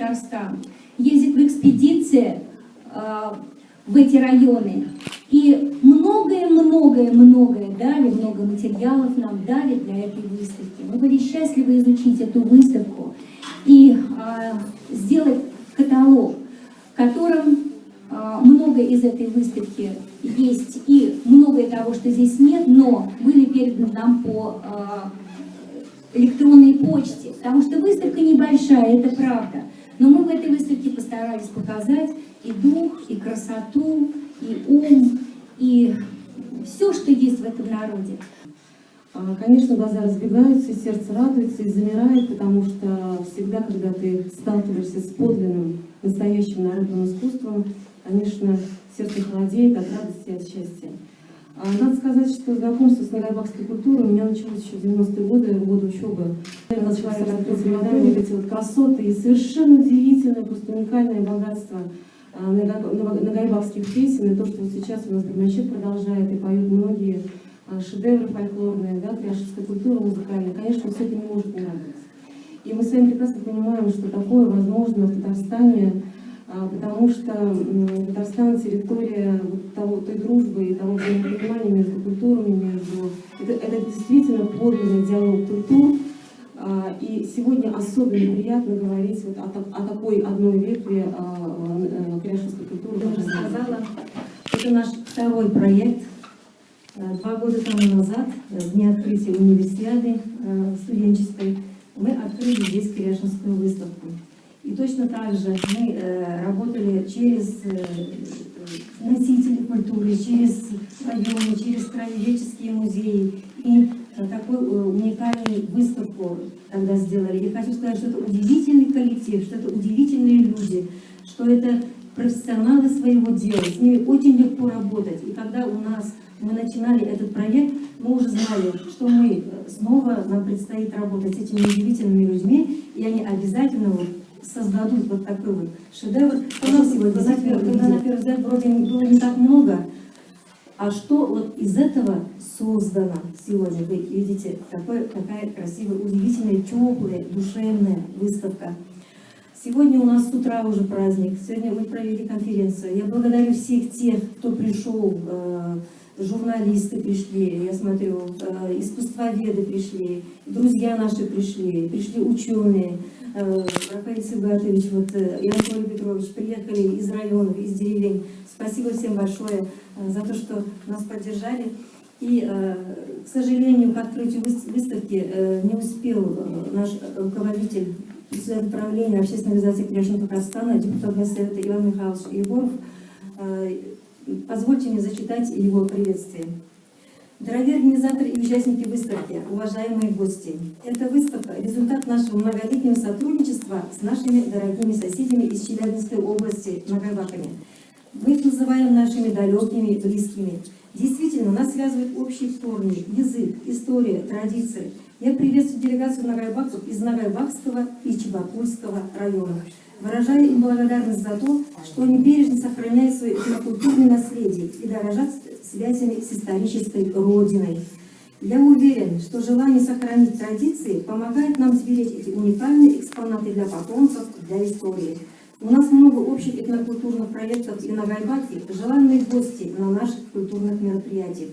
Татарстан, ездит в экспедиции в эти районы. И многое дали, много материалов нам дали для этой выставки. Мы были счастливы изучить эту выставку и сделать каталог, в котором много из этой выставки есть и многое того, что здесь нет, но были переданы нам по электронной почте, потому что выставка небольшая, это правда. Но мы в этой выставке постарались показать и дух, и красоту, и ум, и все, что есть в этом народе. Конечно, глаза разбегаются, и сердце радуется и замирает, потому что всегда, когда ты сталкиваешься с подлинным, настоящим народным искусством, конечно, сердце холодеет от радости и от счастья. Надо сказать, что знакомство с нагайбакской культурой у меня началось еще в 90-е годы, в годы учебы. Я начала видеть эти вот красоты и совершенно удивительное, просто уникальное богатство нагайбакских песен, и то, что вот сейчас у нас Бирмачет продолжает и поют многие шедевры фольклорные, да, кряжская культура музыкальная, конечно, все это не может не радовать. И мы с вами прекрасно понимаем, что такое возможно в Татарстане, потому что Татарстан — территория той дружбы и того взаимопонимания между культурами, это действительно подлинный диалог культур. И сегодня особенно приятно говорить вот о такой одной ветви кряжской культуры. Я уже сказала, это наш второй проект. 2 года тому назад, в дни открытия универсиады студенческой, мы открыли здесь кряжскую выставку. И точно так же мы работали через носители культуры, через районы, через краеведческие музеи. И такую уникальную выставку тогда сделали. Я хочу сказать, что это удивительный коллектив, что это удивительные люди, что это профессионалы своего дела, с ними очень легко работать. И когда мы начинали этот проект, мы уже знали, что нам предстоит работать с этими удивительными людьми, и они обязательно создадут вот такой вот шедевр. Когда на первый взгляд вроде было не так много, а что вот из этого создано сегодня? Вы видите, такая красивая, удивительная, теплая, душевная выставка. Сегодня у нас с утра уже праздник, сегодня мы провели конференцию. Я благодарю всех тех, кто пришел, журналисты пришли, я смотрю, искусствоведы пришли, друзья наши пришли ученые. Рафаэль Сибатович, и Анатолий Петрович приехали из районов, из деревень. Спасибо всем большое за то, что нас поддержали. И, к сожалению, к открытию выставки не успел наш руководитель правления общественной организации Кряжного Татарстана, депутат Госсовета Иван Михайлович Егоров. Позвольте мне зачитать его приветствие. Дорогие организаторы и участники выставки, уважаемые гости, эта выставка – результат нашего многолетнего сотрудничества с нашими дорогими соседями из Челябинской области, нагайбаками. Мы их называем нашими далекими, близкими. Действительно, нас связывают общие корни, язык, история, традиции. Я приветствую делегацию нагайбаков из Нагайбакского и Чебакульского районов. Выражаю им благодарность за то, что они бережно сохраняют свое этнокультурное наследие и дорожат связями с исторической родиной. Я уверен, что желание сохранить традиции помогает нам сберечь эти уникальные экспонаты для потомцев, для истории. У нас много общих этнокультурных проектов и Нагайбаки – желанные гости на наших культурных мероприятиях.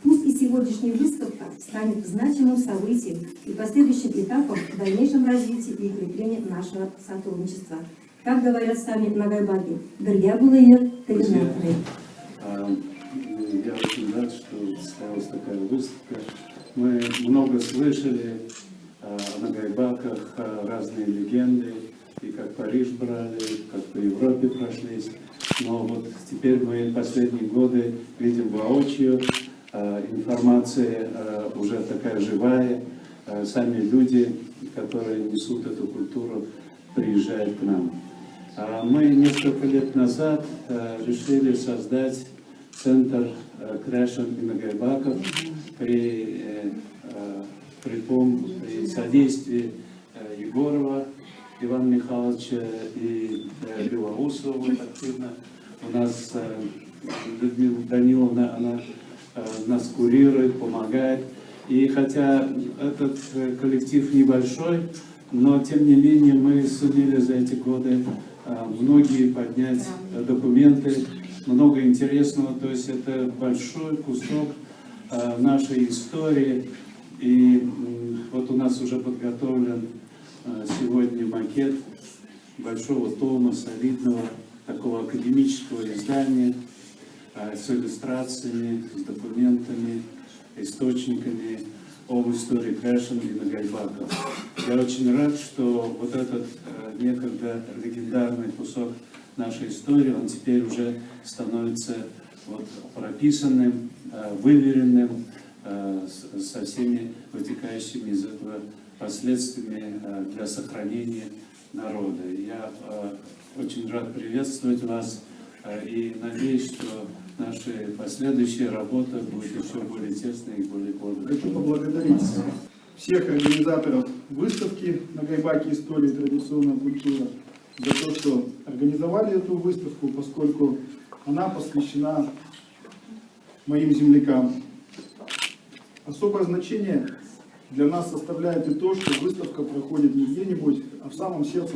Пусть и сегодняшняя выставка станет значимым событием и последующим этапом в дальнейшем развитии и укреплении нашего сотрудничества. Как говорят сами нагайбаки, «Бирге булайыр, тыгынатыры». Я очень рад, что состоялась такая выставка. Мы много слышали о нагайбаках, разные легенды, и как Париж брали, как по Европе прошлись. Но вот теперь мы последние годы видим воочию, информация уже такая живая, сами люди, которые несут эту культуру, приезжают к нам. Мы несколько лет назад решили создать центр кряжен и нагайбаков при содействии Егорова Ивана Михайловича и Белоусова активно. У нас Людмила Даниловна, она нас курирует, помогает. И хотя этот коллектив небольшой, но тем не менее мы сумели за эти годы многие поднять документы, много интересного. То есть это большой кусок нашей истории. И вот у нас уже подготовлен сегодня макет большого тома, солидного, такого академического издания с иллюстрациями, с документами, источниками об истории Кряшина и Нагайбака. Я очень рад, что вот этот некогда легендарный кусок нашей истории, он теперь уже становится вот прописанным, выверенным, со всеми вытекающими из этого последствиями для сохранения народа. Я очень рад приветствовать вас и надеюсь, что наша последующая работа будет еще более тесной и более плодотворной. Хочу поблагодарить всех организаторов выставки «Нагайбаки. История и традиционная культура» за то, что организовали эту выставку, поскольку она посвящена моим землякам. Особое значение для нас составляет и то, что выставка проходит не где-нибудь, а в самом сердце.